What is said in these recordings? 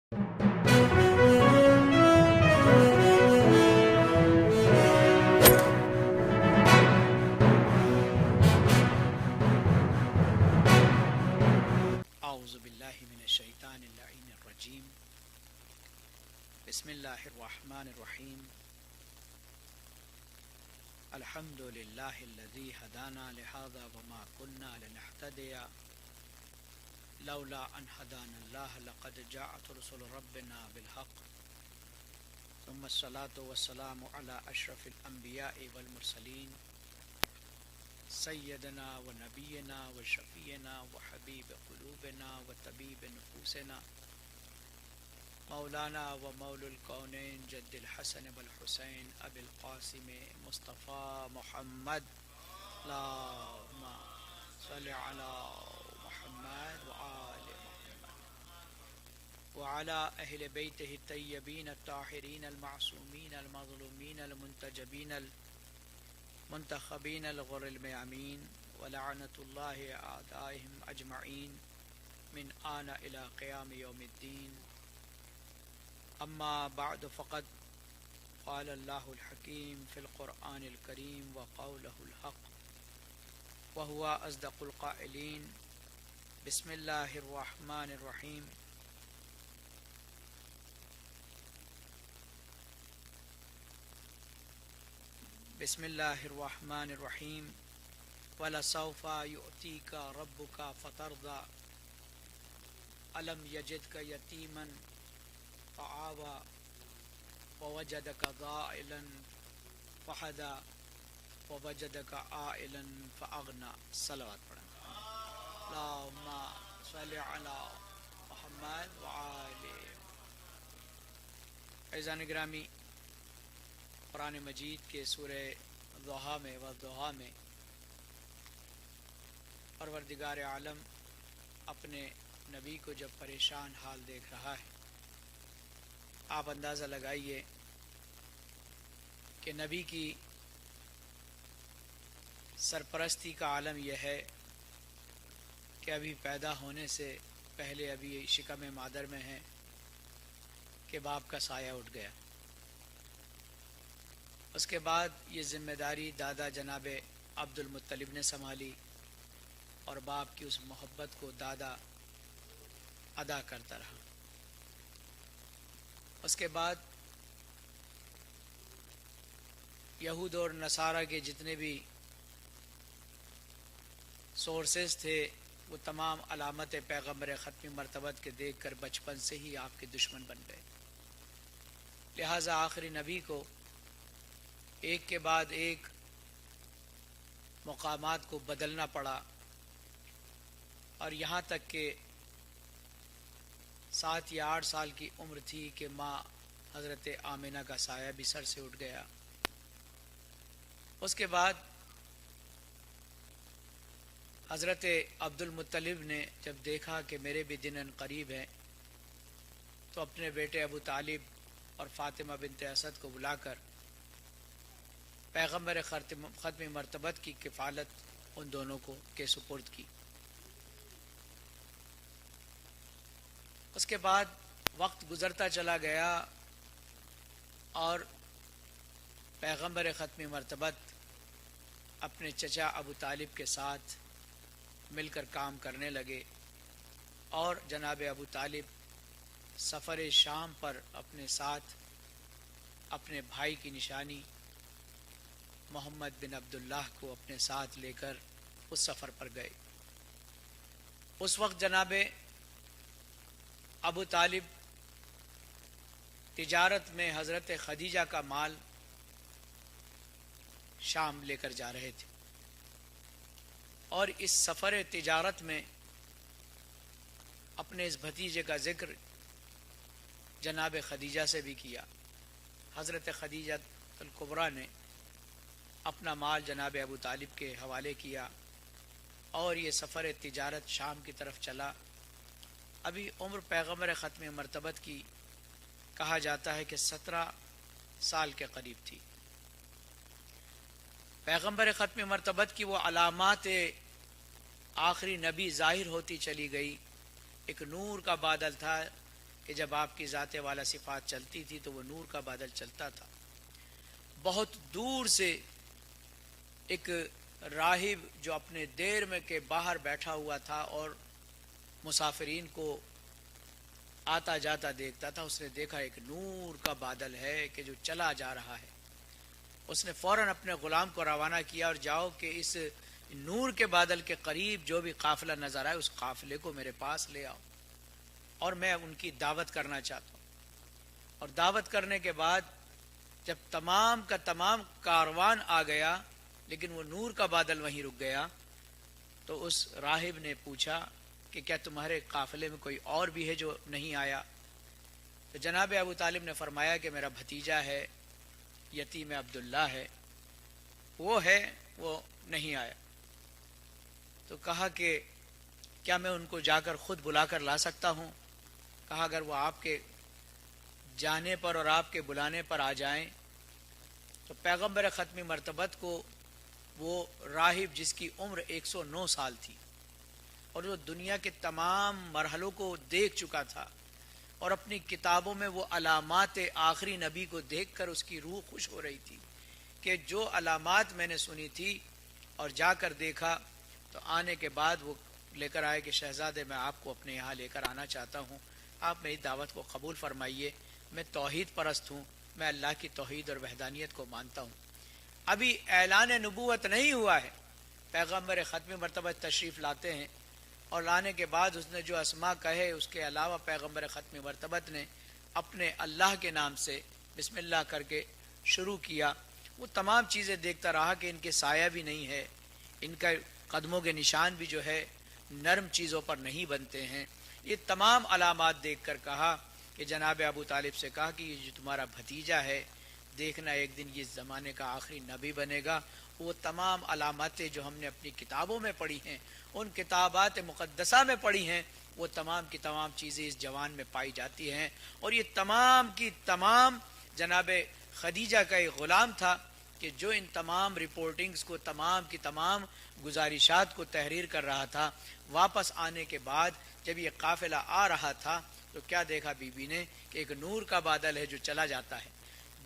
اعوذ باللہ من الشیطان اللعین الرجیم بسم اللہ الرحمن الرحیم الحمد للہ الذی ہدانا لہذا وما كنا لنہتدی لولا ان ہدانا اللہ لقد جاءت رسل ربنا بالحق ثم الصلاة والسلام علی اشرف الانبیاء والمرسلین سیدنا و نبینا و شفیعنا و حبیب قلوبنا و طبیب نفوسنا مولانا و مولا الکونین جد الحسن والحسین ابی القاسم مصطفیٰ محمد اللہم صل علی محمد و آل محمد وعلی اہل بیتہ الطیبین الطاہرین المعصومین المظلومین المنتجبین منتخبین الغر الميامین ولعنت اللہ اعدائهم اجمعین من آن الى قیام یوم الدین اما بعد فقد قال اللہ الحکیم فی القرآن الکریم وقولہ الحق وهو اصدق القائلین بسم اللہ الرحمن الرحیم بسم اللہ الرحمن الرحیم وَلَسَوْفَ يُؤْتِيكَ رَبُّكَ فَتَرْضَى أَلَمْ يَجِدْكَ يَتِيمًا فَآوَى وَوَجَدَكَ ضَالًّا فَهَدَى وَوَجَدَكَ عَائِلًا فَأَغْنَى صلوات پڑھیں اللہم صلی علی محمد وآل عزیزان گرامی، قرآن مجید کے سورہ ضحیٰ میں میں پروردگار عالم اپنے نبی کو جب پریشان حال دیکھ رہا ہے، آپ اندازہ لگائیے کہ نبی کی سرپرستی کا عالم یہ ہے کہ ابھی پیدا ہونے سے پہلے ابھی شکم مادر میں ہیں کہ باپ کا سایہ اٹھ گیا۔ اس کے بعد یہ ذمہ داری دادا جناب عبد المطلب نے سنبھالی اور باپ کی اس محبت کو دادا ادا کرتا رہا۔ اس کے بعد یہود اور نصارہ کے جتنے بھی سورسز تھے وہ تمام علامت پیغمبر ختمی مرتبت کے دیکھ کر بچپن سے ہی آپ کے دشمن بن گئے، لہٰذا آخری نبی کو ایک کے بعد ایک مقامات کو بدلنا پڑا، اور یہاں تک کہ 7 یا 8 سال کی عمر تھی کہ ماں حضرت آمنہ کا سایہ بھی سر سے اٹھ گیا۔ اس کے بعد حضرت عبد المطلب نے جب دیکھا کہ میرے بھی دن قریب ہیں، تو اپنے بیٹے ابو طالب اور فاطمہ بنت اسد کو بلا کر پیغمبر ختم مرتبت کی کفالت ان دونوں کو کے سپرد کی۔ اس کے بعد وقت گزرتا چلا گیا اور پیغمبر ختم مرتبت اپنے چچا ابو طالب کے ساتھ مل کر کام کرنے لگے، اور جناب ابو طالب سفر شام پر اپنے ساتھ اپنے بھائی کی نشانی محمد بن عبداللہ کو اپنے ساتھ لے کر اس سفر پر گئے۔ اس وقت جناب ابو طالب تجارت میں حضرت خدیجہ کا مال شام لے کر جا رہے تھے، اور اس سفر تجارت میں اپنے اس بھتیجے کا ذکر جناب خدیجہ سے بھی کیا۔ حضرت خدیجہ الکبریٰ نے اپنا مال جناب ابو طالب کے حوالے کیا، اور یہ سفر تجارت شام کی طرف چلا۔ ابھی عمر پیغمبر ختم مرتبت کی کہا جاتا ہے کہ 17 سال کے قریب تھی۔ پیغمبر ختم مرتبت کی وہ علامات آخری نبی ظاہر ہوتی چلی گئی۔ ایک نور کا بادل تھا کہ جب آپ کی ذات والا صفات چلتی تھی تو وہ نور کا بادل چلتا تھا. بہت دور سے ایک راہب جو اپنے دیر میں کے باہر بیٹھا ہوا تھا اور مسافرین کو آتا جاتا دیکھتا تھا، اس نے دیکھا ایک نور کا بادل ہے کہ جو چلا جا رہا ہے. اس نے فوراً اپنے غلام کو روانہ کیا اور جاؤ کہ اس نور کے بادل کے قریب جو بھی قافلہ نظر آئے اس قافلے کو میرے پاس لے آؤ اور میں ان کی دعوت کرنا چاہتا ہوں. اور دعوت کرنے کے بعد جب تمام کا تمام کاروان آ گیا لیکن وہ نور کا بادل وہیں رک گیا، تو اس راہب نے پوچھا کہ کیا تمہارے قافلے میں کوئی اور بھی ہے جو نہیں آیا؟ تو جناب ابو طالب نے فرمایا کہ میرا بھتیجا ہے، یتیم عبداللہ ہے، وہ ہے، وہ نہیں آیا. تو کہا کہ کیا میں ان کو جا کر خود بلا کر لا سکتا ہوں؟ کہا اگر وہ آپ کے جانے پر اور آپ کے بلانے پر آ جائیں. تو پیغمبر ختمی مرتبت کو وہ راہب جس کی عمر 109 سال تھی اور جو دنیا کے تمام مرحلوں کو دیکھ چکا تھا اور اپنی کتابوں میں وہ علامات آخری نبی کو دیکھ کر اس کی روح خوش ہو رہی تھی کہ جو علامات میں نے سنی تھی اور جا کر دیکھا، تو آنے کے بعد وہ لے کر آئے کہ شہزادے میں آپ کو اپنے یہاں لے کر آنا چاہتا ہوں، آپ میری دعوت کو قبول فرمائیے. میں توحید پرست ہوں، میں اللہ کی توحید اور وحدانیت کو مانتا ہوں. ابھی اعلان نبوت نہیں ہوا ہے، پیغمبر ختمی مرتبہ تشریف لاتے ہیں اور لانے کے بعد اس نے جو اسما کہے اس کے علاوہ پیغمبر ختمی مرتبت نے اپنے اللہ کے نام سے بسم اللہ کر کے شروع کیا. وہ تمام چیزیں دیکھتا رہا کہ ان کے سایہ بھی نہیں ہے، ان کا قدموں کے نشان بھی جو ہے نرم چیزوں پر نہیں بنتے ہیں. یہ تمام علامات دیکھ کر کہا کہ جناب ابو طالب سے کہا کہ یہ جو تمہارا بھتیجا ہے دیکھنا ایک دن یہ زمانے کا آخری نبی بنے گا. وہ تمام علاماتیں جو ہم نے اپنی کتابوں میں پڑھی ہیں، ان کتابات مقدسہ میں پڑھی ہیں، وہ تمام کی تمام چیزیں اس جوان میں پائی جاتی ہیں. اور یہ تمام کی تمام جناب خدیجہ کا ایک غلام تھا کہ جو ان تمام رپورٹنگز کو، تمام کی تمام گزارشات کو تحریر کر رہا تھا. واپس آنے کے بعد جب یہ قافلہ آ رہا تھا تو کیا دیکھا بی بی نے کہ ایک نور کا بادل ہے جو چلا جاتا ہے.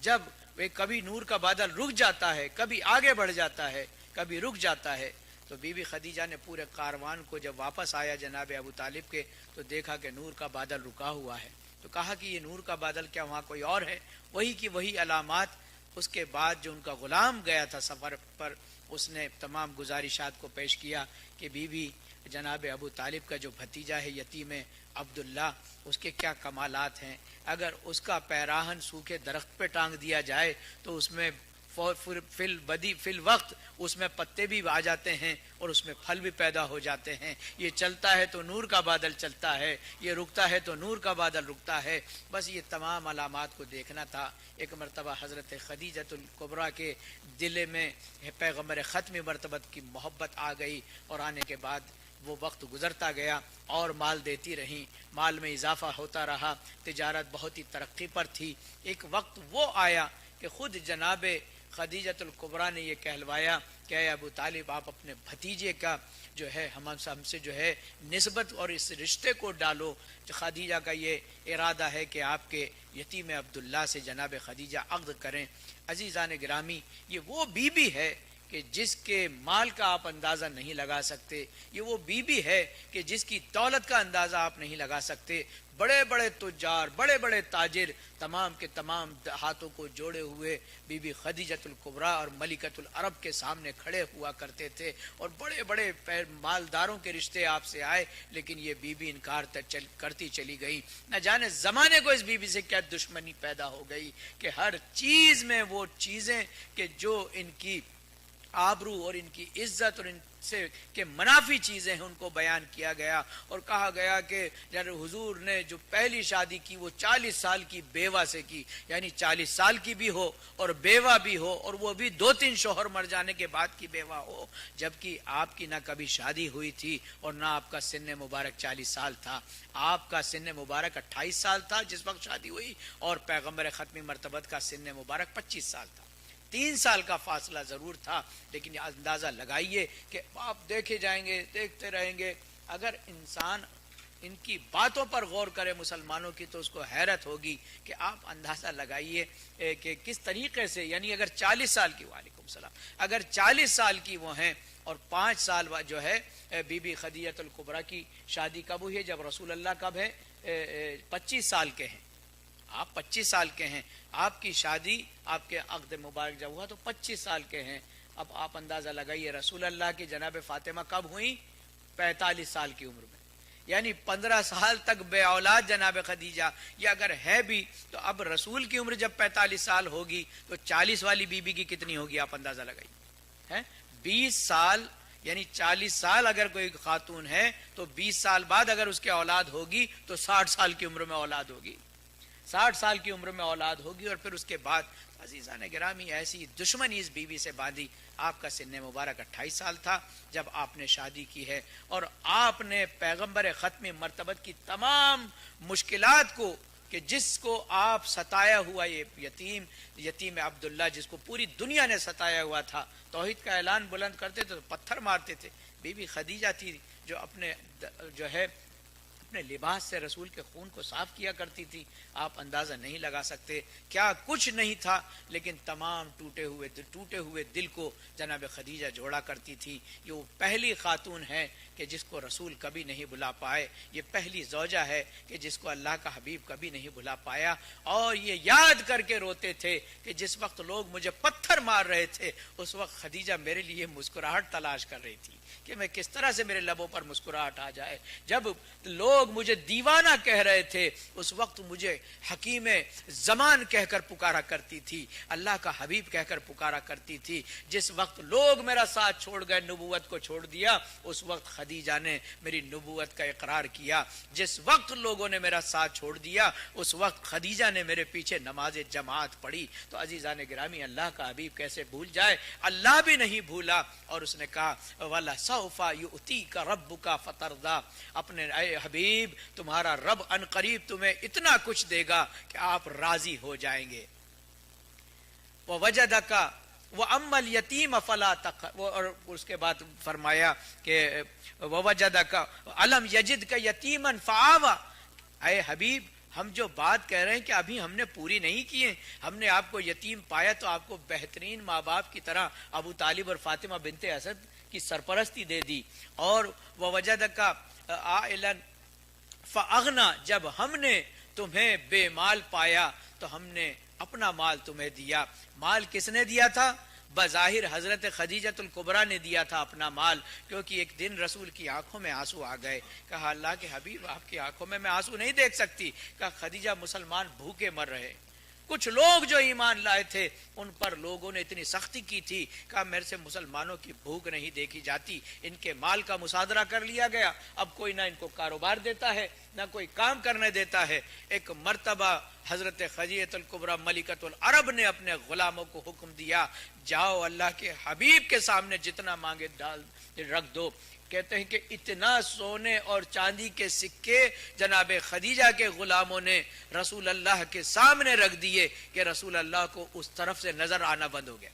جب وہ کبھی نور کا بادل رک جاتا ہے، کبھی آگے بڑھ جاتا ہے، کبھی رک جاتا ہے، تو بی بی خدیجہ نے پورے کاروان کو جب واپس آیا جناب ابو طالب کے تو دیکھا کہ نور کا بادل رکا ہوا ہے. تو کہا کہ یہ نور کا بادل کیا وہاں کوئی اور ہے؟ وہی کی وہی علامات. اس کے بعد جو ان کا غلام گیا تھا سفر پر، اس نے تمام گزارشات کو پیش کیا کہ بی بی جناب ابو طالب کا جو بھتیجا ہے یتیم عبداللہ، اس کے کیا کمالات ہیں. اگر اس کا پیراہن سوکھے درخت پہ ٹانگ دیا جائے تو اس میں فی الوقت اس میں پتے بھی آ جاتے ہیں اور اس میں پھل بھی پیدا ہو جاتے ہیں. یہ چلتا ہے تو نور کا بادل چلتا ہے، یہ رکتا ہے تو نور کا بادل رکتا ہے. بس یہ تمام علامات کو دیکھنا تھا. ایک مرتبہ حضرت خدیجۃ الکبریٰ کے دل میں پیغمبر ختم مرتبت کی محبت آ گئی اور آنے کے بعد وہ وقت گزرتا گیا اور مال دیتی رہیں، مال میں اضافہ ہوتا رہا، تجارت بہت ہی ترقی پر تھی. ایک وقت وہ آیا کہ خود جناب خدیجۃ الکبریٰ نے یہ کہلوایا کہ اے ابو طالب آپ اپنے بھتیجے کا جو ہے ہم سے جو ہے نسبت اور اس رشتے کو ڈالو. خدیجہ کا یہ ارادہ ہے کہ آپ کے یتیم عبداللہ سے جناب خدیجہ عقد کریں. عزیزان گرامی، یہ وہ بی بی ہے کہ جس کے مال کا آپ اندازہ نہیں لگا سکتے. یہ وہ بی بی ہے کہ جس کی دولت کا اندازہ آپ نہیں لگا سکتے. بڑے بڑے تجار، بڑے بڑے تاجر تمام کے تمام ہاتھوں کو جوڑے ہوئے بی بی خدیجۃ الکبریٰ اور ملکۃ العرب کے سامنے کھڑے ہوا کرتے تھے اور بڑے بڑے مالداروں کے رشتے آپ سے آئے، لیکن یہ بی بی انکار کرتی چلی گئی. نہ جانے زمانے کو اس بی بی سے کیا دشمنی پیدا ہو گئی کہ ہر چیز میں وہ چیزیں کہ جو ان کی آبرو اور ان کی عزت اور ان سے کہ منافی چیزیں ہیں ان کو بیان کیا گیا اور کہا گیا کہ جب حضور نے جو پہلی شادی کی وہ 40 سال کی بیوہ سے کی، یعنی 40 سال کی بھی ہو اور بیوہ بھی ہو اور وہ بھی 2-3 شوہر مر جانے کے بعد کی بیوہ ہو، جبکہ آپ کی نہ کبھی شادی ہوئی تھی اور نہ آپ کا سن مبارک 40 سال تھا. آپ کا سن مبارک 28 سال تھا جس وقت شادی ہوئی اور پیغمبر ختمی مرتبت کا سن مبارک 25 سال تھا. 3 سال کا فاصلہ ضرور تھا، لیکن اندازہ لگائیے کہ آپ دیکھے جائیں گے، دیکھتے رہیں گے. اگر انسان ان کی باتوں پر غور کرے مسلمانوں کی تو اس کو حیرت ہوگی کہ آپ اندازہ لگائیے کہ کس طریقے سے، یعنی اگر 40 سال کی، وعلیکم السلام، اگر 40 سال کی وہ ہیں اور 5 سال جو ہے بی بی خدیجہ الکبریٰ کی شادی کب ہوئی ہے؟ جب رسول اللہ کب ہے 25 سال کے ہیں، آپ 25 سال کے ہیں، آپ کی شادی، آپ کے عقد مبارک جب ہوا تو 25 سال کے ہیں. اب آپ اندازہ لگائیے رسول اللہ کی جناب فاطمہ کب ہوئی؟ 45 سال کی عمر میں، یعنی 15 سال تک بے اولاد جناب خدیجہ. یہ اگر ہے بھی تو اب رسول کی عمر جب 45 سال ہوگی تو 40 والی بی بی کی کتنی ہوگی؟ آپ اندازہ لگائیے. 20 سال، یعنی 40 سال اگر کوئی خاتون ہے تو 20 سال بعد اگر اس کے اولاد ہوگی تو 60 سال کی عمر میں اولاد ہوگی، 60 سال کی عمر میں اولاد ہوگی. اور پھر اس کے بعد عزیزان گرامی ایسی دشمنی اس بیوی سے باندھی. آپ کا سن مبارک 28 سال تھا جب آپ نے شادی کی ہے، اور آپ نے پیغمبر ختم مرتبت کی تمام مشکلات کو، کہ جس کو آپ ستایا ہوا یہ یتیم عبداللہ، جس کو پوری دنیا نے ستایا ہوا تھا، توحید کا اعلان بلند کرتے تھے تو پتھر مارتے تھے. بی بی خدیجہ تھی جو اپنے لباس سے رسول کے خون کو صاف کیا کرتی تھی. آپ اندازہ نہیں لگا سکتے کیا کچھ نہیں تھا، لیکن تمام ٹوٹے ہوئے دل کو جناب خدیجہ جوڑا کرتی تھی. یہ وہ پہلی خاتون ہے کہ جس کو رسول کبھی نہیں بھلا پائے، یہ پہلی زوجہ ہے کہ جس کو اللہ کا حبیب کبھی نہیں بھلا پایا. اور یہ یاد کر کے روتے تھے کہ جس وقت لوگ مجھے پتھر مار رہے تھے اس وقت خدیجہ میرے لیے مسکراہٹ تلاش کر رہی تھی کہ میں کس طرح سے میرے لبوں پر مسکراہٹ آ جائے. جب لوگ مجھے دیوانہ کہہ رہے تھے اس وقت مجھے حکیم زمان کہہ کر پکارا کرتی تھی، اللہ کا حبیب کہہ کر پکارا کرتی تھی. جس وقت لوگ میرا ساتھ چھوڑ گئے، نبوت کو چھوڑ دیا، اس وقت خدیجہ نے میری نبوت کا اقرار کیا. جس وقت لوگوں نے میرا ساتھ چھوڑ دیا اس وقت خدیجہ نے میرے پیچھے نماز جماعت پڑھی. تو عزیزان گرامی اللہ کا حبیب کیسے بھول جائے؟ اللہ بھی نہیں بھولا. اور اس نے کہا وَلَسَوْفَ يُؤْتِيكَ رَبُّكَ فَتَرْضَىٰ، اپنے اے حبیب تمہارا رب ان قریب تمہیں اتنا کچھ دے گا کہ آپ راضی ہو جائیں گے. وَوَجَدَكَ وَأَمَّا الْيَتِيمَ فَلَا تَقْهَرْ، اور اس کے بعد فرمایا کہ وَوَجَدَكَ أَلَمْ يَجِدْكَ يَتِيمًا فَآوَىٰ. اے حبیب ہم جو بات کہہ رہے ہیں کہ ابھی ہم نے پوری نہیں کی ہے، ہم نے آپ کو یتیم پایا تو آپ کو بہترین ماں باپ کی طرح ابو طالب اور فاطمہ بنت اسد کی سرپرستی دے دی. اور وَوَجَدَكَ عَائِلًا فَأَغْنَىٰ، جب ہم نے تمہیں بے مال پایا تو ہم نے اپنا مال تمہیں دیا. مال کس نے دیا تھا؟ بظاہر حضرت خدیجہ الکبریٰ نے دیا تھا اپنا مال، کیونکہ ایک دن رسول کی آنکھوں میں آنسو آ گئے. کہا اللہ کے حبیب آپ کی آنکھوں میں آنسو نہیں دیکھ سکتی. کہا خدیجہ مسلمان بھوکے مر رہے. کچھ لوگ جو ایمان لائے تھے ان پر لوگوں نے اتنی سختی کی تھی، کہا میرے سے مسلمانوں کی بھوک نہیں دیکھی جاتی. ان کے مال کا مصادرہ کر لیا گیا، اب کوئی نہ ان کو کاروبار دیتا ہے نہ کوئی کام کرنے دیتا ہے. ایک مرتبہ حضرت خدیجہ الکبریٰ ملکۃ العرب نے اپنے غلاموں کو حکم دیا جاؤ اللہ کے حبیب کے سامنے جتنا مانگے ڈال رکھ دو. کہتے ہیں کہ اتنا سونے اور چاندی کے سکے جناب خدیجہ کے غلاموں نے رسول اللہ کے سامنے رکھ دیے کہ رسول اللہ کو اس طرف سے نظر آنا بند ہو گیا،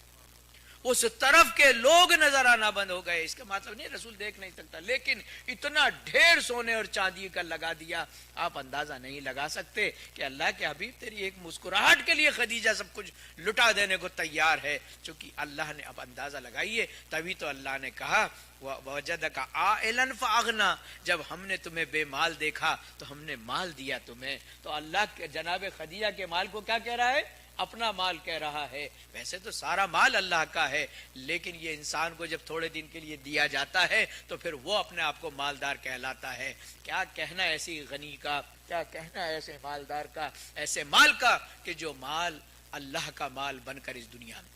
اس طرف کے لوگ نظر آنا بند ہو گئے. اس کا مطلب نہیں رسول دیکھ نہیں سکتا، لیکن اتنا ڈھیر سونے اور چاندی کا لگا دیا. آپ اندازہ نہیں لگا سکتے کہ اللہ کے حبیب تیری ایک مسکراہٹ کے لیے خدیجہ سب کچھ لٹا دینے کو تیار ہے. چونکہ اللہ نے اب اندازہ لگائیے، تبھی تو اللہ نے کہا وَوَجَدَكَ عَائِلًا فَأَغْنَىٰ، جب ہم نے تمہیں بے مال دیکھا تو ہم نے مال دیا تمہیں. تو اللہ کے جناب خدیجہ کے مال کو کیا کہہ رہا ہے؟ اپنا مال کہہ رہا ہے. ویسے تو سارا مال اللہ کا ہے، لیکن یہ انسان کو جب تھوڑے دن کے لیے دیا جاتا ہے تو پھر وہ اپنے آپ کو مالدار کہلاتا ہے. کیا کہنا ایسی غنی کا، کیا کہنا ایسے مالدار کا، ایسے مال کا کہ جو مال اللہ کا مال بن کر اس دنیا میں.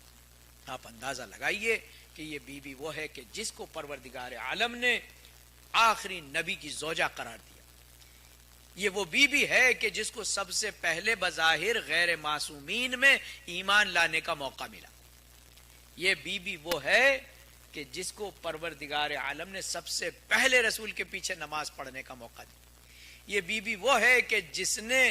آپ اندازہ لگائیے کہ یہ بیوی وہ ہے کہ جس کو پروردگار عالم نے آخری نبی کی زوجہ قرار دیا. یہ وہ بیوی ہے کہ جس کو سب سے پہلے بظاہر غیر معصومین میں ایمان لانے کا موقع ملا. یہ بیوی وہ ہے کہ جس کو پروردگار عالم نے سب سے پہلے رسول کے پیچھے نماز پڑھنے کا موقع دیا. یہ بی بی وہ ہے کہ جس نے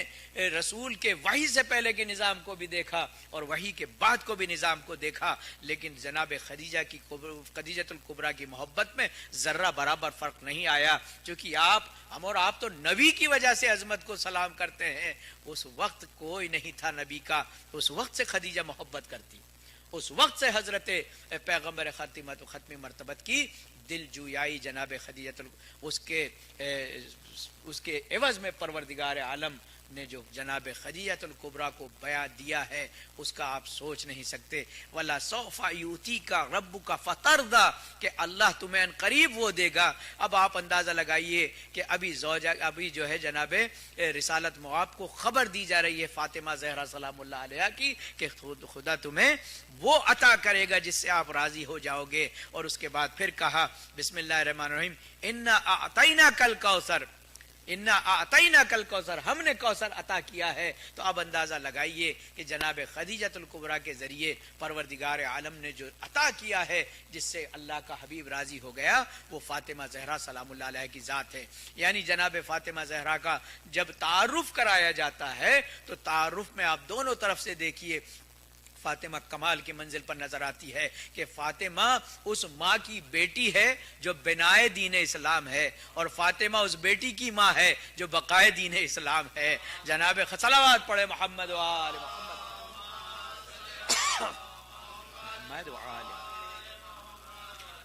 رسول کے وحی سے پہلے کے نظام کو بھی دیکھا اور وحی کے بعد کو بھی نظام کو دیکھا، لیکن جناب خدیجۃ الکبریٰ کی محبت میں ذرہ برابر فرق نہیں آیا، چونکہ ہم اور آپ تو نبی کی وجہ سے عظمت کو سلام کرتے ہیں، اس وقت کوئی نہیں تھا نبی کا، اس وقت سے خدیجہ محبت کرتی، اس وقت سے حضرت پیغمبر ختم مرتبت کی دل جویائی جناب خدیجۃ اس کے عوض میں پروردگار عالم نے جو جناب خدیجۃ الکبریٰ کو بیان دیا ہے اس کا آپ سوچ نہیں سکتے۔ وَلَا سَوْفَ يُؤْتِيكَ رَبُّكَ فَتَرْضَىٰ، کہ اللہ تمہیں ان قریب وہ دے گا۔ اب آپ اندازہ لگائیے کہ ابھی جو ہے جناب رسالت مآب کو خبر دی جا رہی ہے فاطمہ زہرا سلام اللہ علیہ کی کہ خدا تمہیں وہ عطا کرے گا جس سے آپ راضی ہو جاؤ گے۔ اور اس کے بعد پھر کہا بسم اللہ الرحمن الرحیم اِنَّا أَعْطَيْنَاكَ الْكَوْثَرَ، اِنَّا أَعْطَيْنَاكَ الْكَوْثَرَ، ہم نے کوثر عطا کیا ہے۔ تو اب اندازہ لگائیے کہ جناب خدیجۃ الکبریٰ کے ذریعے پروردگار عالم نے جو عطا کیا ہے جس سے اللہ کا حبیب راضی ہو گیا، وہ فاطمہ زہرا سلام اللہ علیہ کی ذات ہے۔ یعنی جناب فاطمہ زہرا کا جب تعارف کرایا جاتا ہے تو تعارف میں آپ دونوں طرف سے دیکھیے، فاطمہ کمال کی منزل پر نظر آتی ہے کہ فاطمہ اس ماں کی بیٹی ہے جو بنائے دین اسلام ہے، اور فاطمہ اس بیٹی کی ماں ہے جو بقائے دین اسلام ہے۔ جناب صلوات پڑھے محمد وآل محمد وآل۔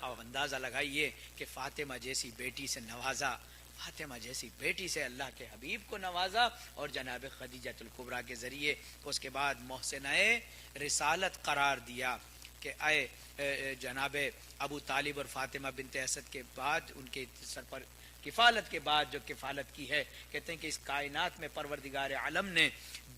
اب اندازہ لگائیے کہ فاطمہ جیسی بیٹی سے نوازا، فاطمہ جیسی بیٹی سے اللہ کے حبیب کو نوازا، اور جناب خدیجۃ الکبریٰ کے ذریعے اس کے بعد محسنہ رسالت قرار دیا کہ اے جناب ابو طالب اور فاطمہ بنت اسد کے بعد ان کے سر پر کفالت کے بعد جو کفالت کی ہے، کہتے ہیں کہ اس کائنات میں پروردگار عالم نے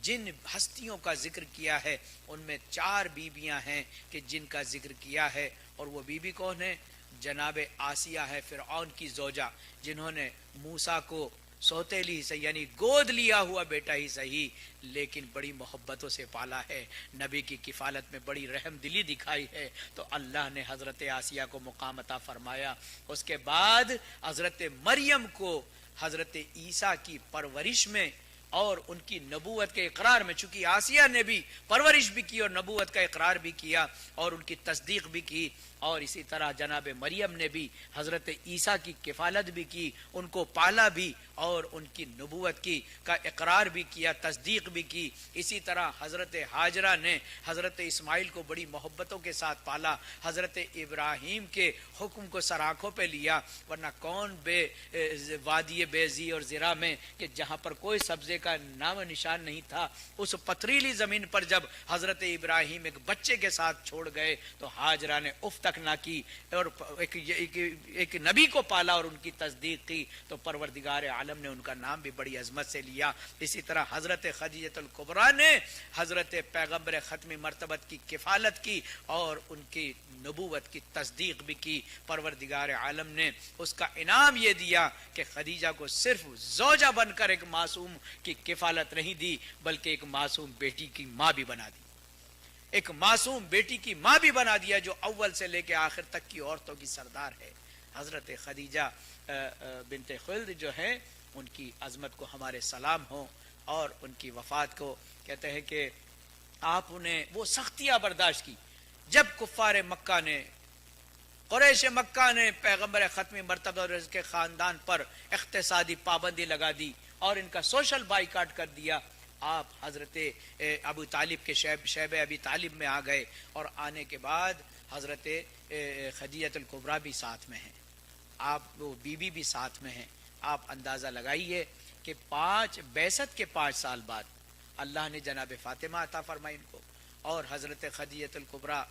جن ہستیوں کا ذکر کیا ہے ان میں 4 بیویاں ہیں کہ جن کا ذکر کیا ہے، اور وہ بیوی کون ہے؟ جناب آسیہ ہے، فرعون کی زوجہ، جنہوں نے موسیٰ کو سوتیلی ہی صحیح یعنی گود لیا ہوا بیٹا ہی صحیح لیکن بڑی محبتوں سے پالا ہے، نبی کی کفالت میں بڑی رحم دلی دکھائی ہے، تو اللہ نے حضرت آسیہ کو مقام عطا فرمایا۔ اس کے بعد حضرت مریم کو حضرت عیسیٰ کی پرورش میں اور ان کی نبوت کے اقرار میں، چونکہ آسیہ نے بھی پرورش بھی کی اور نبوت کا اقرار بھی کیا اور ان کی تصدیق بھی کی، اور اسی طرح جناب مریم نے بھی حضرت عیسیٰ کی کفالت بھی کی، ان کو پالا بھی اور ان کی نبوت کی کا اقرار بھی کیا، تصدیق بھی کی۔ اسی طرح حضرت ہاجرہ نے حضرت اسماعیل کو بڑی محبتوں کے ساتھ پالا، حضرت ابراہیم کے حکم کو سر آنکھوں پہ لیا، ورنہ کون وادی بے زی اور زرا میں کہ جہاں پر کوئی سبزے کا نام نشان نہیں تھا، اس پتریلی زمین پر جب حضرت ابراہیم ایک بچے کے ساتھ چھوڑ گئے تو ہاجرہ نے اف تک نہ کی اور ایک نبی کو پالا اور ان کی تصدیق کی، تو پروردگار عالم نے ان کا نام بھی بڑی عظمت سے لیا۔ اسی طرح حضرت خدیجۃ الکبریٰ نے حضرت پیغمبر ختم مرتبت کی کفالت کی اور ان کی نبوت کی تصدیق بھی کی۔ پروردگار عالم نے اس کا انعام یہ دیا کہ خدیجہ کو صرف زوجہ بن کر ایک معصوم کی کفالت نہیں دی بلکہ ایک معصوم بیٹی کی ماں بھی بنا دی، ایک معصوم بیٹی کی ماں بھی بنا دیا جو اول سے لے کے آخر تک کی عورتوں کی سردار ہے۔ حضرت خدیجہ بنت خلد جو ہے ان کی عظمت کو ہمارے سلام ہوں، اور ان کی وفات کو کہتے ہیں کہ آپ نے وہ سختیاں برداشت کی جب کفار مکہ نے، قریش مکہ نے پیغمبر ختم مرتبہ اور اس کے خاندان پر اقتصادی پابندی لگا دی اور ان کا سوشل بائیکاٹ کر دیا۔ آپ حضرت ابو طالب کے شیب ابی طالب میں آ گئے، اور آنے کے بعد حضرت خدیجۃ الکبریٰ بھی ساتھ میں ہیں، آپ وہ بیوی بھی ساتھ میں ہیں۔ آپ اندازہ لگائیے کہ بعثت کے 5 سال بعد اللہ نے جناب فاطمہ عطا فرمائی ان کو، اور حضرت خدیجۃ الکبریٰ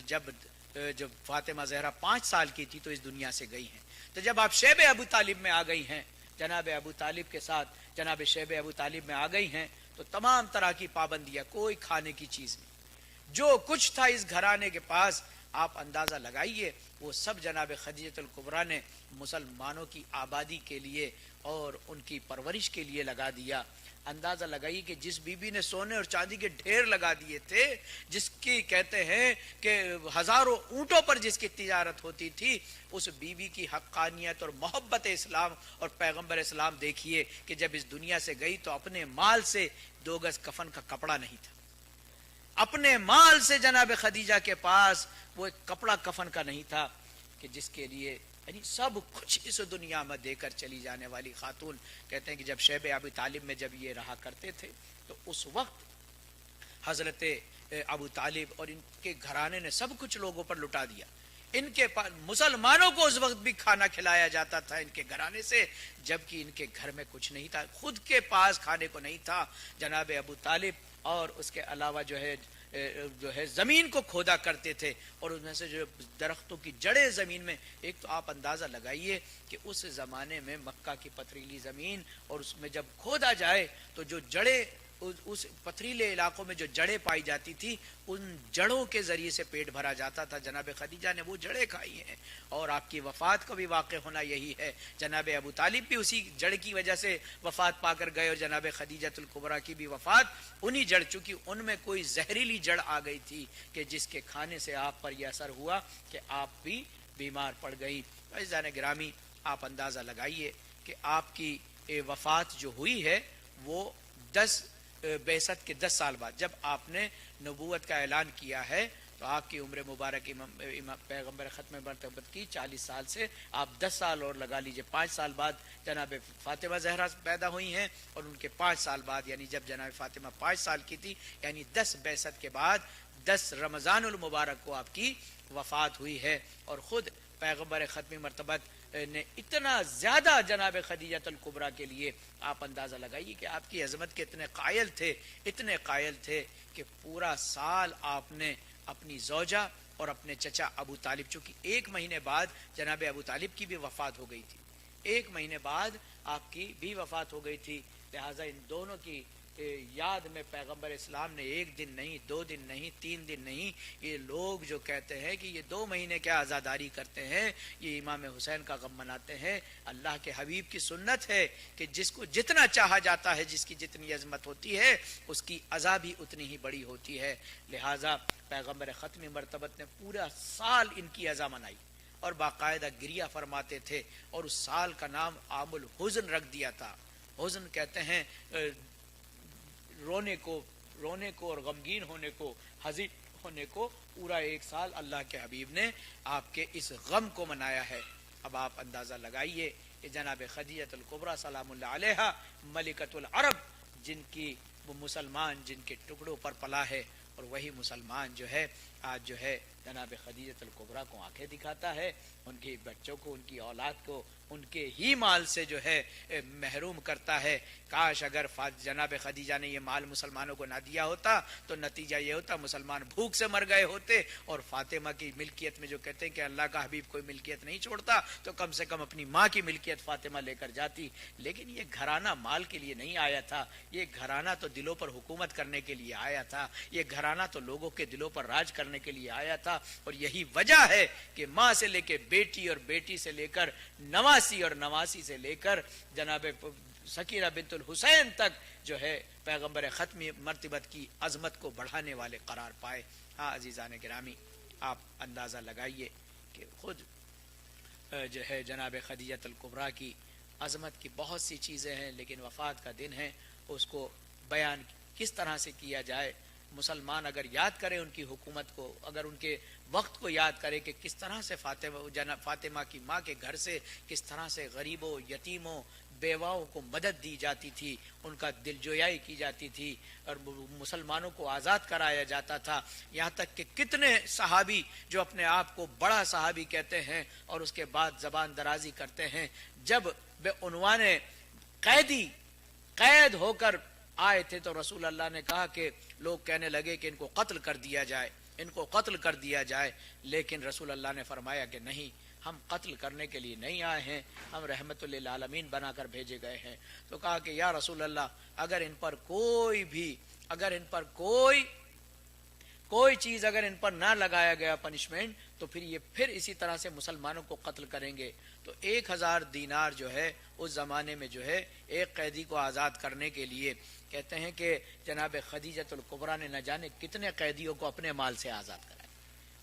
جب فاطمہ زہرا 5 سال کی تھی تو اس دنیا سے گئی ہیں، تو جب آپ شیب ابو طالب میں آ گئی ہیں، جناب ابو طالب کے ساتھ جناب شیب ابو طالب میں آ گئی ہیں، تو تمام طرح کی پابندیاں، کوئی کھانے کی چیز نہیں، جو کچھ تھا اس گھرانے کے پاس آپ اندازہ لگائیے وہ سب جناب خدیجۃ الکبریٰ نے مسلمانوں کی آبادی کے لیے اور ان کی پرورش کے لیے لگا دیا۔ اندازہ لگائیے کہ جس بی بی نے سونے اور چاندی کے ڈھیر لگا دیے تھے، جس کی کہتے ہیں کہ ہزاروں اونٹوں پر جس کی تجارت ہوتی تھی، اس بی بی کی حقانیت اور محبت اسلام اور پیغمبر اسلام دیکھیے کہ جب اس دنیا سے گئی تو اپنے مال سے 2 گز کفن کا کپڑا نہیں تھا. اپنے مال سے جناب خدیجہ کے پاس وہ ایک کپڑا کفن کا نہیں تھا کہ جس کے لیے یعنی سب کچھ اس دنیا میں دے کر چلی جانے والی خاتون. کہتے ہیں کہ جب شیب ابی طالب میں جب یہ رہا کرتے تھے تو اس وقت حضرت ابو طالب اور ان کے گھرانے نے سب کچھ لوگوں پر لٹا دیا. ان کے پاس مسلمانوں کو اس وقت بھی کھانا کھلایا جاتا تھا ان کے گھرانے سے، جبکہ ان کے گھر میں کچھ نہیں تھا، خود کے پاس کھانے کو نہیں تھا. جناب ابو طالب اور اس کے علاوہ جو ہے زمین کو کھودا کرتے تھے، اور ان میں سے جو درختوں کی جڑیں زمین میں، ایک تو آپ اندازہ لگائیے کہ اس زمانے میں مکہ کی پتھریلی زمین، اور اس میں جب کھودا جائے تو جو جڑیں اس پتھریلے علاقوں میں جو جڑیں پائی جاتی تھی، ان جڑوں کے ذریعے سے پیٹ بھرا جاتا تھا. جناب خدیجہ نے وہ جڑیں کھائی ہیں، اور آپ کی وفات کا بھی واقع ہونا یہی ہے. جناب ابو طالب بھی اسی جڑ کی وجہ سے وفات پا کر گئے، اور جناب خدیجہ الکبریٰ کی بھی وفات انہی جڑ، چونکہ ان میں کوئی زہریلی جڑ آ گئی تھی کہ جس کے کھانے سے آپ پر یہ اثر ہوا کہ آپ بھی بیمار پڑ گئی. عزیزان گرامی، آپ اندازہ لگائیے کہ آپ کی وفات جو ہوئی ہے وہ 10 بعثت کے 10 سال بعد، جب آپ نے نبوت کا اعلان کیا ہے تو آپ کی عمر مبارک پیغمبر ختم مرتبت کی 40 سال سے آپ 10 سال اور لگا لیجئے، 5 سال بعد جناب فاطمہ زہرا پیدا ہوئی ہیں، اور ان کے 5 سال بعد یعنی جب جناب فاطمہ 5 سال کی تھی، یعنی 10 بعثت کے بعد 10 رمضان المبارک کو آپ کی وفات ہوئی ہے. اور خود پیغمبر ختم مرتبت نے اتنا زیادہ جناب خدیجہ الکبریٰ کے لیے آپ اندازہ لگائیے کہ آپ کی عظمت کے اتنے قائل تھے کہ پورا سال آپ نے اپنی زوجہ اور اپنے چچا ابو طالب، چونکہ 1 مہینے بعد جناب ابو طالب کی بھی وفات ہو گئی تھی، 1 مہینے بعد آپ کی بھی وفات ہو گئی تھی، لہٰذا ان دونوں کی یاد میں پیغمبر اسلام نے 1 دن نہیں، 2 دن نہیں، 3 دن نہیں، یہ لوگ جو کہتے ہیں کہ یہ 2 مہینے کیا عزاداری کرتے ہیں، یہ امام حسین کا غم مناتے ہیں. اللہ کے حبیب کی سنت ہے کہ جس کو جتنا چاہا جاتا ہے، جس کی جتنی عظمت ہوتی ہے، اس کی عزا بھی اتنی ہی بڑی ہوتی ہے. لہٰذا پیغمبر ختم مرتبت نے پورا سال ان کی عزا منائی اور باقاعدہ گریہ فرماتے تھے، اور اس سال کا نام عام الحزن رکھ دیا تھا. حزن کہتے ہیں رونے کو اور غمگین ہونے کو، حزین ہونے کو. پورا 1 سال اللہ کے حبیب نے آپ کے اس غم کو منایا ہے. اب آپ اندازہ لگائیے کہ جناب خدیجہ الکبریٰ سلام اللہ علیہا ملکۃ العرب، جن کی وہ مسلمان جن کے ٹکڑوں پر پلا ہے، اور وہی مسلمان جو ہے آج جو ہے جناب خدیجہ الکبریٰ کو آنکھیں دکھاتا ہے، ان کے بچوں کو، ان کی اولاد کو ان کے ہی مال سے جو ہے محروم کرتا ہے. کاش اگر جناب خدیجہ نے یہ مال مسلمانوں کو نہ دیا ہوتا تو نتیجہ یہ ہوتا مسلمان بھوک سے مر گئے ہوتے. اور فاطمہ کی ملکیت میں جو کہتے ہیں کہ اللہ کا حبیب کوئی ملکیت نہیں چھوڑتا، تو کم سے کم اپنی ماں کی ملکیت فاطمہ لے کر جاتی. لیکن یہ گھرانہ مال کے لیے نہیں آیا تھا، یہ گھرانہ تو دلوں پر حکومت کرنے کے لیے آیا تھا، یہ گھرانہ تو لوگوں کے دلوں پر راج کرنے کے لیے آیا تھا. اور یہی وجہ ہے کہ ماں سے لے کے بیٹی، اور بیٹی سے لے کر نواسی، اور نواسی سے لے کر جناب سکینہ بنت الحسین تک جو ہے پیغمبر ختم مرتبت کی عظمت کو بڑھانے والے قرار پائے. ہاں عزیزان گرامی، آپ اندازہ لگائیے کہ خود جو ہے جناب خدیجہ الکبریٰ کی عظمت کی بہت سی چیزیں ہیں، لیکن وفات کا دن ہے، اس کو بیان کس طرح سے کیا جائے. مسلمان اگر یاد کرے ان کی حکومت کو، اگر ان کے وقت کو یاد کرے کہ کس طرح سے فاطمہ کی ماں کے گھر سے کس طرح سے غریبوں، یتیموں، بیواؤں کو مدد دی جاتی تھی، ان کا دل جویائی کی جاتی تھی، اور مسلمانوں کو آزاد کرایا جاتا تھا. یہاں تک کہ کتنے صحابی جو اپنے آپ کو بڑا صحابی کہتے ہیں اور اس کے بعد زبان درازی کرتے ہیں، جب بے عنوان قید ہو کر آئے تھے تو رسول اللہ نے کہا کہ لوگ کہنے لگے کہ ان کو قتل کر دیا جائے، ان کو قتل کر دیا جائے. لیکن رسول اللہ نے فرمایا کہ نہیں، ہم قتل کرنے کے لیے نہیں آئے ہیں، ہم رحمت للعالمین بنا کر بھیجے گئے ہیں. تو کہا کہ یا رسول اللہ، اگر ان پر کوئی چیز اگر ان پر نہ لگایا گیا پنشمنٹ، تو پھر یہ اسی طرح سے مسلمانوں کو قتل کریں گے. تو 1000 دینار جو ہے اس زمانے میں جو ہے ایک قیدی کو آزاد کرنے کے لیے کہتے ہیں کہ جناب خدیجۃ الکبریٰ نے نہ جانے کتنے قیدیوں کو اپنے مال سے آزاد کرایا۔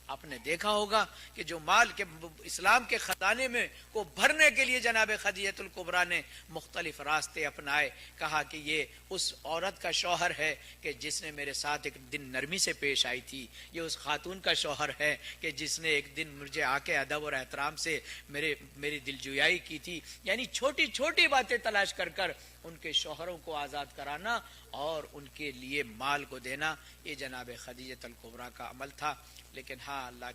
آپ نے دیکھا ہوگا کہ جو مال کے اسلام کے خزانے میں کو بھرنے کے لیے جناب خدیجۃ الکبریٰ نے مختلف راستے اپنائے، کہا کہ یہ اس عورت کا شوہر ہے کہ جس نے میرے ساتھ ایک دن نرمی سے پیش آئی تھی، یہ اس خاتون کا شوہر ہے کہ جس نے ایک دن مجھے آ کے ادب اور احترام سے میری دلجویائی کی تھی۔ یعنی چھوٹی چھوٹی باتیں تلاش کر کر ان کے شوہروں کو آزاد کرانا اور ان کے لیے مال کو دینا، یہ جناب خدیجۃ الکبریٰ کا عمل تھا۔ لیکن ہاں اللہ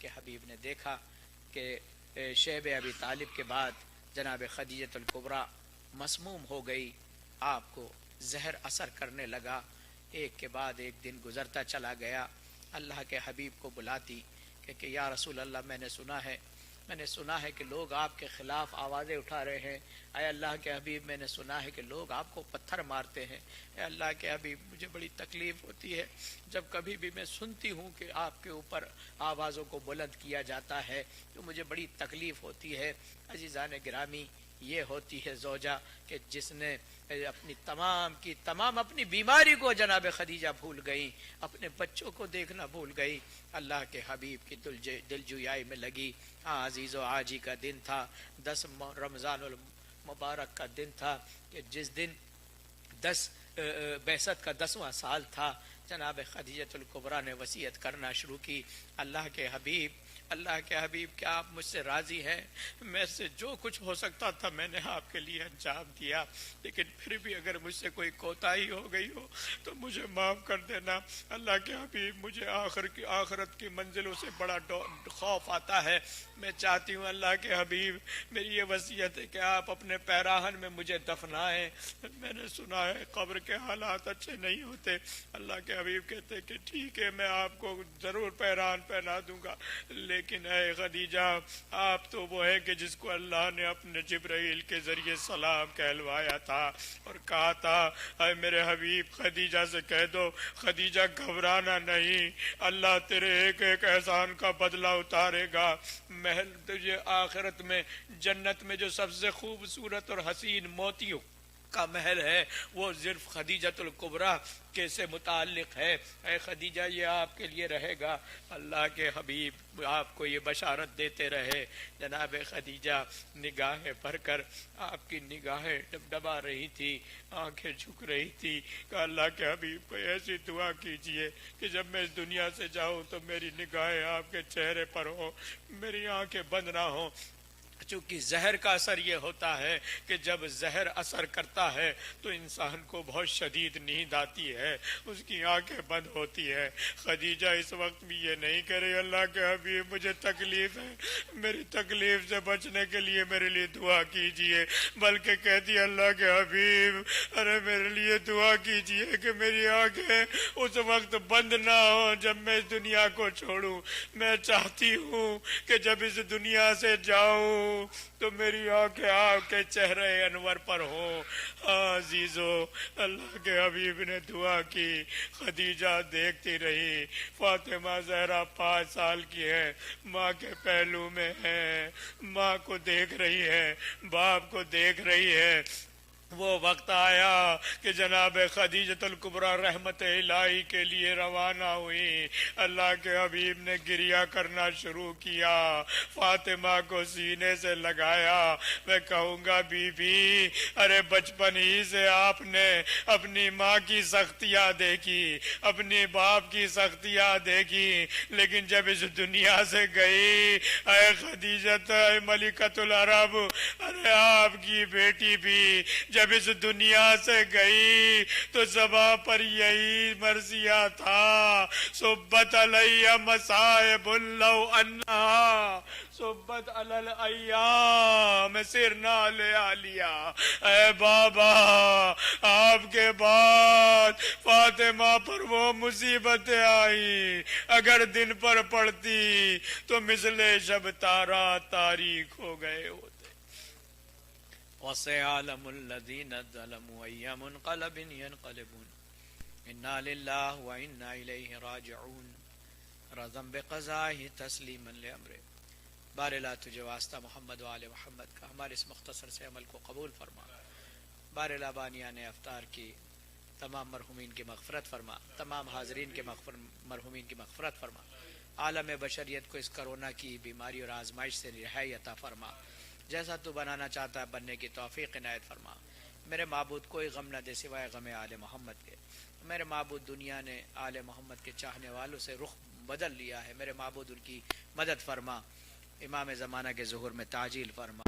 کے حبیب نے دیکھا کہ شیب ابی طالب کے بعد جناب خدیجۃ الکبریٰ مسموم ہو گئی، آپ کو زہر اثر کرنے لگا، ایک کے بعد ایک دن گزرتا چلا گیا۔ اللہ کے حبیب کو بلاتی کہ یا رسول اللہ، میں نے سنا ہے کہ لوگ آپ کے خلاف آوازیں اٹھا رہے ہیں۔ اے اللہ کے حبیب، میں نے سنا ہے کہ لوگ آپ کو پتھر مارتے ہیں۔ اے اللہ کے حبیب، مجھے بڑی تکلیف ہوتی ہے جب کبھی بھی میں سنتی ہوں کہ آپ کے اوپر آوازوں کو بلند کیا جاتا ہے تو مجھے بڑی تکلیف ہوتی ہے۔ عزیزان گرامی، یہ ہوتی ہے زوجہ کہ جس نے اپنی تمام اپنی بیماری کو جناب خدیجہ بھول گئی، اپنے بچوں کو دیکھنا بھول گئی، اللہ کے حبیب کی دلجویائی میں لگی۔ ہاں عزیز و آجی کا دن تھا، 10 رمضان المبارک کا دن تھا کہ جس دن بعثت کا 10واں سال تھا۔ جناب خدیجۃ الکبریٰ نے وصیت کرنا شروع کی، اللہ کے حبیب کیا آپ مجھ سے راضی ہیں؟ میں سے جو کچھ ہو سکتا تھا میں نے آپ کے لیے انجام دیا، لیکن پھر بھی اگر مجھ سے کوئی کوتاہی ہو گئی ہو تو مجھے معاف کر دینا۔ اللہ کے حبیب، مجھے آخرت کی منزلوں سے بڑا خوف آتا ہے۔ میں چاہتی ہوں اللہ کے حبیب، میری یہ وصیت ہے کہ آپ اپنے پیراہن میں مجھے دفنائیں۔ میں نے سنا ہے قبر کے حالات اچھے نہیں ہوتے۔ اللہ کے حبیب کہتے کہ ٹھیک ہے، میں آپ کو ضرور پیراہن پہنا دوں گا، لیکن اے خدیجہ، آپ تو وہ ہے کہ جس کو اللہ نے اپنے جبرائیل کے ذریعے سلام کہلوایا تھا اور کہا تھا اے میرے حبیب خدیجہ سے کہہ دو، خدیجہ گھبرانا نہیں، اللہ تیرے ایک ایک احسان کا بدلہ اتارے گا۔ محل تجھے آخرت میں جنت میں جو سب سے خوبصورت اور حسین موتیوں کا محل ہے وہ صرف خدیجۃ الکبریٰ کے سے متعلق ہے۔ اے خدیجہ، یہ آپ کے لیے رہے گا۔ اللہ کے حبیب آپ کو یہ بشارت دیتے رہے۔ جناب خدیجہ نگاہیں بھر کر آپ کی نگاہیں ڈبڈبا رہی تھی، آنکھیں جھک رہی تھی کہ اللہ کے حبیب کوئی ایسی دعا کیجئے کہ جب میں اس دنیا سے جاؤں تو میری نگاہیں آپ کے چہرے پر ہوں، میری آنکھیں بند نہ ہوں۔ چونکہ زہر کا اثر یہ ہوتا ہے کہ جب زہر اثر کرتا ہے تو انسان کو بہت شدید نیند آتی ہے، اس کی آنکھیں بند ہوتی ہے۔ خدیجہ اس وقت بھی یہ نہیں کہہ رہی اللہ کے حبیب مجھے تکلیف ہے، میری تکلیف سے بچنے کے لیے میرے لیے دعا کیجئے، بلکہ کہتی اللہ کے حبیب ارے میرے لیے دعا کیجئے کہ میری آنکھیں اس وقت بند نہ ہوں جب میں اس دنیا کو چھوڑوں۔ میں چاہتی ہوں کہ جب اس دنیا سے جاؤں تو میری آنکھیں آپ کے چہرے انور پر ہوں۔ عزیزو، اللہ کے حبیب نے دعا کی، خدیجہ دیکھتی رہی۔ فاطمہ زہرا 5 سال کی ہے، ماں کے پہلو میں ہے، ماں کو دیکھ رہی ہے، باپ کو دیکھ رہی ہے۔ وہ وقت آیا کہ جناب خدیجۃ الکبریٰ رحمت الہی کے لیے روانہ ہوئی۔ اللہ کے حبیب نے گریہ کرنا شروع کیا، فاطمہ کو سینے سے لگایا۔ میں کہوں گا بی بی، ارے بچپن ہی سے آپ نے اپنی ماں کی سختیاں دیکھی، اپنی باپ کی سختیاں دیکھی، لیکن جب اس دنیا سے گئی اے خدیجہ اے ملکۃ العرب، ارے آپ کی بیٹی بھی جب اس دنیا سے گئی تو زباں پر یہی مرثیہ تھا، صبت علیہ مصائب لو انہا صبت علی الایام سرنا لعالیہ۔ اے بابا، آپ کے بعد فاطمہ پر وہ مصیبتیں آئی، اگر دن پر پڑتی تو مثل شب تارا تاریک ہو گئے ہوتے۔ وَسَيَعْلَمُ الَّذِينَ ظَلَمُوا أَيَّ مُنْقَلَبٍ يَنْقَلِبُونَ إِنَّا لِلَّهِ وَإِنَّا إِلَيْهِ رَاجِعُونَ رَضًا بِقَضَائِهِ تَسْلِيمًا لِأَمْرِهِ بار لا تجھے واسطہ محمد و آل محمد کا ہمارے اس مختصر سے عمل کو قبول فرما. بار لا بانیان افطار کی تمام مرحومین کی مغفرت فرما, تمام حاضرین کے مرحومین کی مغفرت فرما. عالم بشریت کو اس کرونا کی بیماری اور آزمائش سے رہائی عطا فرما. جیسا تو بنانا چاہتا ہے بننے کی توفیق عنایت فرما. میرے معبود کوئی غم نہ دے سوائے غم آل محمد کے. میرے معبود دنیا نے آل محمد کے چاہنے والوں سے رخ بدل لیا ہے. میرے معبود ان کی مدد فرما. امام زمانہ کے ظہور میں تعجیل فرما.